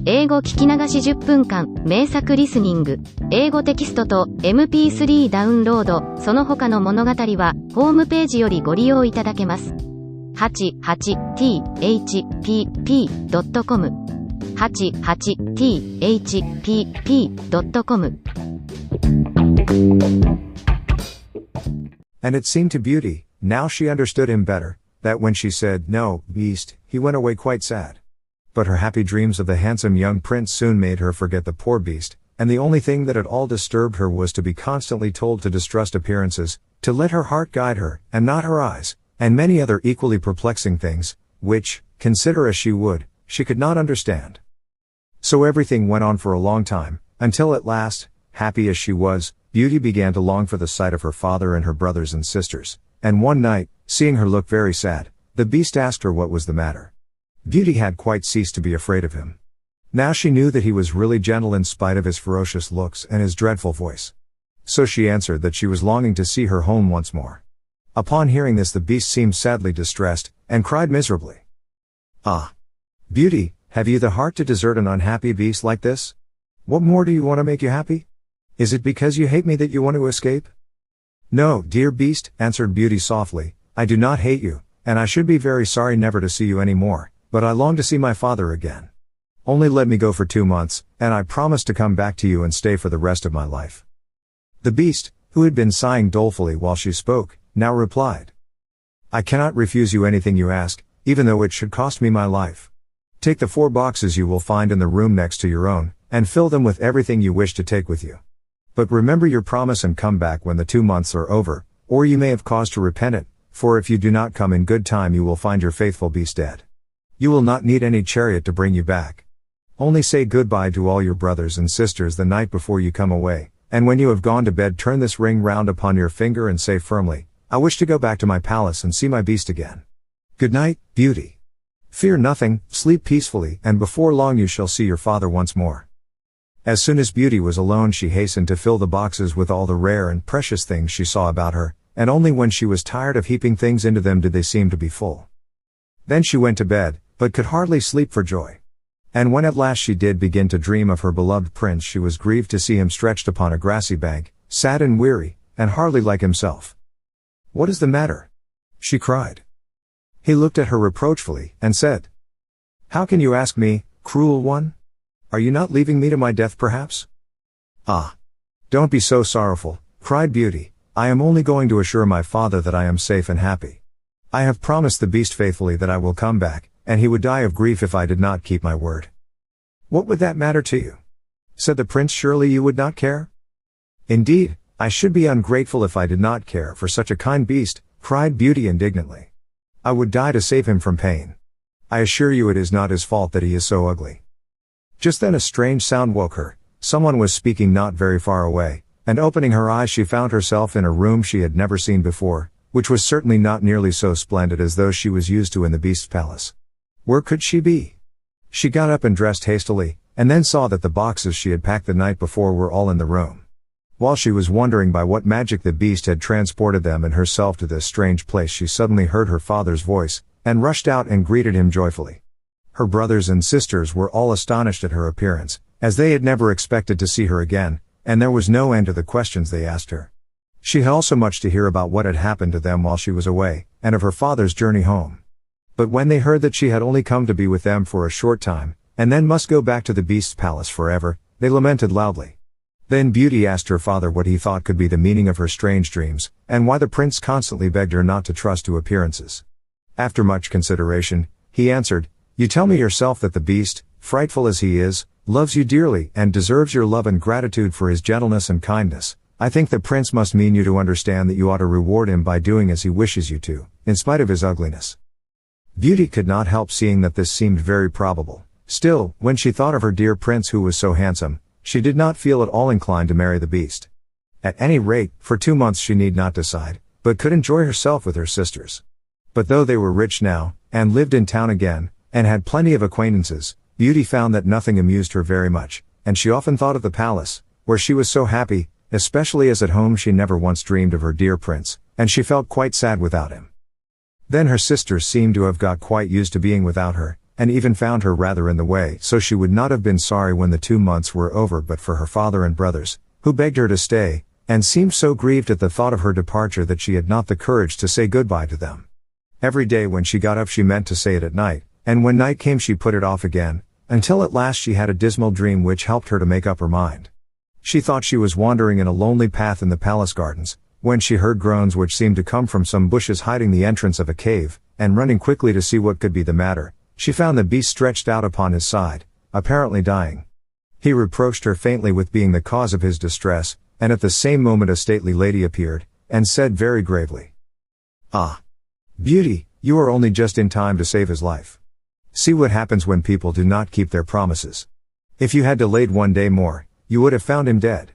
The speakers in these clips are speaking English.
英語聞き流し10分間、名作リスニング、英語テキストと MP3 ダウンロード、その他の物語は、ホームページよりご利用いただけます。88thpp.com 88thpp.com And it seemed to Beauty, now she understood him better, that when she said, "No, beast," he went away quite sad. But her happy dreams of the handsome young prince soon made her forget the poor beast, and the only thing that at all disturbed her was to be constantly told to distrust appearances, to let her heart guide her, and not her eyes, and many other equally perplexing things, which, consider as she would, she could not understand. So everything went on for a long time, until at last, happy as she was, Beauty began to long for the sight of her father and her brothers and sisters, and one night, seeing her look very sad, the beast asked her what was the matter. Beauty had quite ceased to be afraid of him. Now she knew that he was really gentle in spite of his ferocious looks and his dreadful voice. So she answered that she was longing to see her home once more. Upon hearing this, the beast seemed sadly distressed, and cried miserably, "Ah! Beauty, have you the heart to desert an unhappy beast like this? What more do you want to make you happy? Is it because you hate me that you want to escape?" "No, dear beast," answered Beauty softly, "I do not hate you, and I should be very sorry never to see you any more, but I long to see my father again. Only let me go for 2 months, and I promise to come back to you and stay for the rest of my life." The beast, who had been sighing dolefully while she spoke, now replied, "I cannot refuse you anything you ask, even though it should cost me my life. Take the 4 boxes you will find in the room next to your own, and fill them with everything you wish to take with you. But remember your promise and come back when the 2 months are over, or you may have cause to repent it, for if you do not come in good time you will find your faithful beast dead. You will not need any chariot to bring you back. Only say goodbye to all your brothers and sisters the night before you come away, and when you have gone to bed turn this ring round upon your finger and say firmly, 'I wish to go back to my palace and see my beast again.' Good night, Beauty. Fear nothing, sleep peacefully, and before long you shall see your father once more." As soon as Beauty was alone she hastened to fill the boxes with all the rare and precious things she saw about her, and only when she was tired of heaping things into them did they seem to be full. Then she went to bed, but could hardly sleep for joy. And when at last she did begin to dream of her beloved prince she was grieved to see him stretched upon a grassy bank, sad and weary, and hardly like himself. "What is the matter?" she cried. He looked at her reproachfully, and said, "How can you ask me, cruel one? Are you not leaving me to my death perhaps?" "Ah! Don't be so sorrowful," cried Beauty, "I am only going to assure my father that I am safe and happy. I have promised the beast faithfully that I will come back, and he would die of grief if I did not keep my word." "What would that matter to you?" said the prince. "Surely you would not care?" "Indeed, I should be ungrateful if I did not care for such a kind beast," cried Beauty indignantly. "I would die to save him from pain. I assure you it is not his fault that he is so ugly." Just then a strange sound woke her. Someone was speaking not very far away, and opening her eyes she found herself in a room she had never seen before, which was certainly not nearly so splendid as those she was used to in the beast's palace. Where could she be? She got up and dressed hastily, and then saw that the boxes she had packed the night before were all in the room. While she was wondering by what magic the beast had transported them and herself to this strange place she suddenly heard her father's voice, and rushed out and greeted him joyfully. Her brothers and sisters were all astonished at her appearance, as they had never expected to see her again, and there was no end to the questions they asked her. She had also much to hear about what had happened to them while she was away, and of her father's journey home. But when they heard that she had only come to be with them for a short time, and then must go back to the beast's palace forever, they lamented loudly. Then Beauty asked her father what he thought could be the meaning of her strange dreams, and why the prince constantly begged her not to trust to appearances. After much consideration, he answered, "You tell me yourself that the beast, frightful as he is, loves you dearly and deserves your love and gratitude for his gentleness and kindness. I think the prince must mean you to understand that you ought to reward him by doing as he wishes you to, in spite of his ugliness." Beauty could not help seeing that this seemed very probable. Still, when she thought of her dear prince who was so handsome, she did not feel at all inclined to marry the beast. At any rate, for 2 months she need not decide, but could enjoy herself with her sisters. But though they were rich now, and lived in town again, and had plenty of acquaintances, Beauty found that nothing amused her very much, and she often thought of the palace, where she was so happy, especially as at home she never once dreamed of her dear prince, and she felt quite sad without him. Then her sisters seemed to have got quite used to being without her, and even found her rather in the way, so she would not have been sorry when the 2 months were over but for her father and brothers, who begged her to stay, and seemed so grieved at the thought of her departure that she had not the courage to say goodbye to them. Every day when she got up she meant to say it at night, and when night came she put it off again, until at last she had a dismal dream which helped her to make up her mind. She thought she was wandering in a lonely path in the palace gardens, when she heard groans which seemed to come from some bushes hiding the entrance of a cave, and running quickly to see what could be the matter, she found the beast stretched out upon his side, apparently dying. He reproached her faintly with being the cause of his distress, and at the same moment a stately lady appeared, and said very gravely, "Ah, Beauty, you are only just in time to save his life. See what happens when people do not keep their promises. If you had delayed 1 day more, you would have found him dead."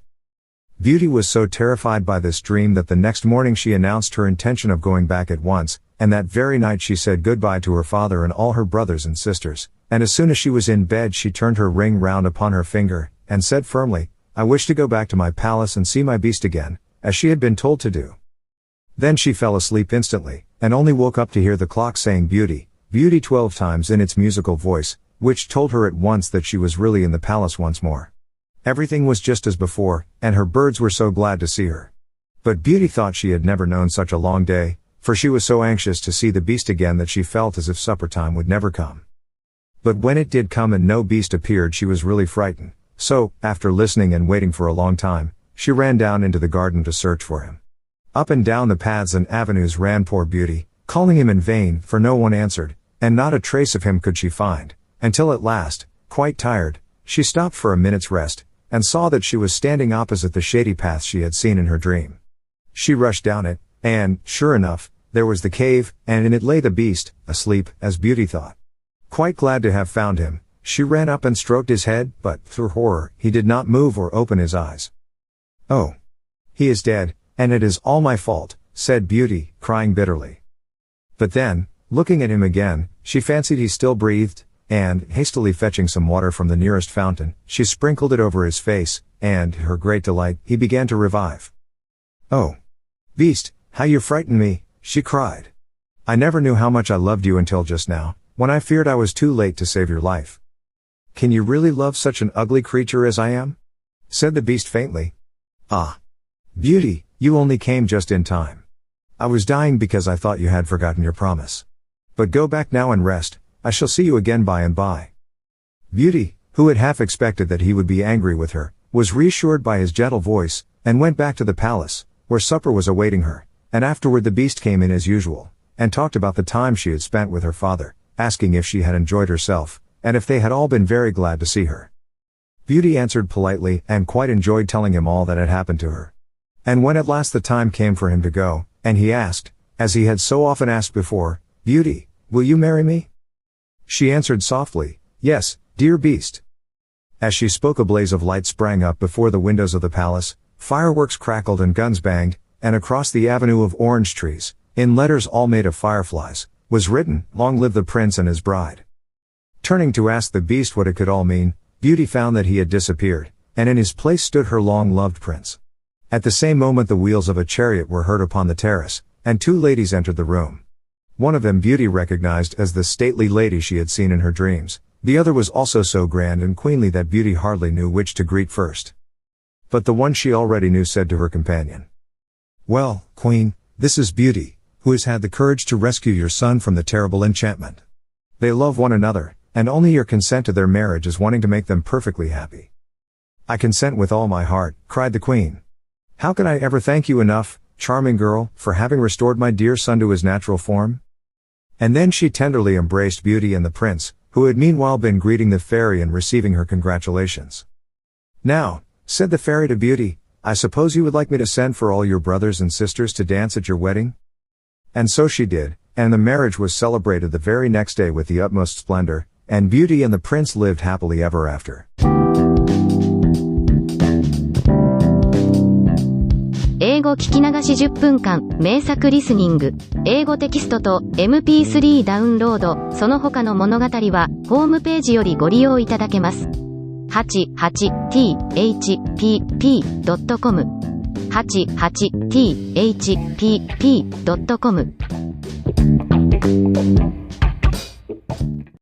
Beauty was so terrified by this dream that the next morning she announced her intention of going back at once, and that very night she said goodbye to her father and all her brothers and sisters, and as soon as she was in bed she turned her ring round upon her finger, and said firmly, "I wish to go back to my palace and see my beast again," as she had been told to do. Then she fell asleep instantly, and only woke up to hear the clock saying "Beauty, Beauty" 12 times in its musical voice, which told her at once that she was really in the palace once more. Everything was just as before, and her birds were so glad to see her. But Beauty thought she had never known such a long day, for she was so anxious to see the beast again that she felt as if supper time would never come. But when it did come and no beast appeared she was really frightened, so, after listening and waiting for a long time, she ran down into the garden to search for him. Up and down the paths and avenues ran poor Beauty, calling him in vain, for no one answered, and not a trace of him could she find, until at last, quite tired, she stopped for a minute's rest, and saw that she was standing opposite the shady path she had seen in her dream. She rushed down it, and, sure enough, there was the cave, and in it lay the beast, asleep, as Beauty thought. Quite glad to have found him, she ran up and stroked his head, but, through horror, he did not move or open his eyes. "Oh! He is dead, and it is all my fault," said Beauty, crying bitterly. But then, looking at him again, she fancied he still breathed, and, hastily fetching some water from the nearest fountain, she sprinkled it over his face, and, to her great delight, he began to revive. "Oh! Beast, how you frightened me," she cried. "I never knew how much I loved you until just now, when I feared I was too late to save your life." "Can you really love such an ugly creature as I am?" said the beast faintly. "Ah! Beauty, you only came just in time. I was dying because I thought you had forgotten your promise. But go back now and rest, I shall see you again by and by." Beauty, who had half expected that he would be angry with her, was reassured by his gentle voice, and went back to the palace, where supper was awaiting her, and afterward the beast came in as usual, and talked about the time she had spent with her father, asking if she had enjoyed herself, and if they had all been very glad to see her. Beauty answered politely, and quite enjoyed telling him all that had happened to her. And when at last the time came for him to go, and he asked, as he had so often asked before, "Beauty, will you marry me?" she answered softly, "Yes, dear beast." As she spoke a blaze of light sprang up before the windows of the palace, fireworks crackled and guns banged, and across the avenue of orange trees, in letters all made of fireflies, was written, "Long live the prince and his bride." Turning to ask the beast what it could all mean, Beauty found that he had disappeared, and in his place stood her long-loved prince. At the same moment the wheels of a chariot were heard upon the terrace, and 2 ladies entered the room. One of them Beauty recognized as the stately lady she had seen in her dreams. The other was also so grand and queenly that Beauty hardly knew which to greet first. But the one she already knew said to her companion, "Well, Queen, this is Beauty, who has had the courage to rescue your son from the terrible enchantment. They love one another, and only your consent to their marriage is wanting to make them perfectly happy." "I consent with all my heart," cried the Queen. "How can I ever thank you enough, charming girl, for having restored my dear son to his natural form?" And then she tenderly embraced Beauty and the prince, who had meanwhile been greeting the fairy and receiving her congratulations. "Now," said the fairy to Beauty, "I suppose you would like me to send for all your brothers and sisters to dance at your wedding?" And so she did, and the marriage was celebrated the very next day with the utmost splendor, and Beauty and the prince lived happily ever after. 英語聞き流し10分間、名作リスニング、英語テキストと MP3 ダウンロード、その他の物語は、ホームページよりご利用いただけます。88thpp.com 88thpp.com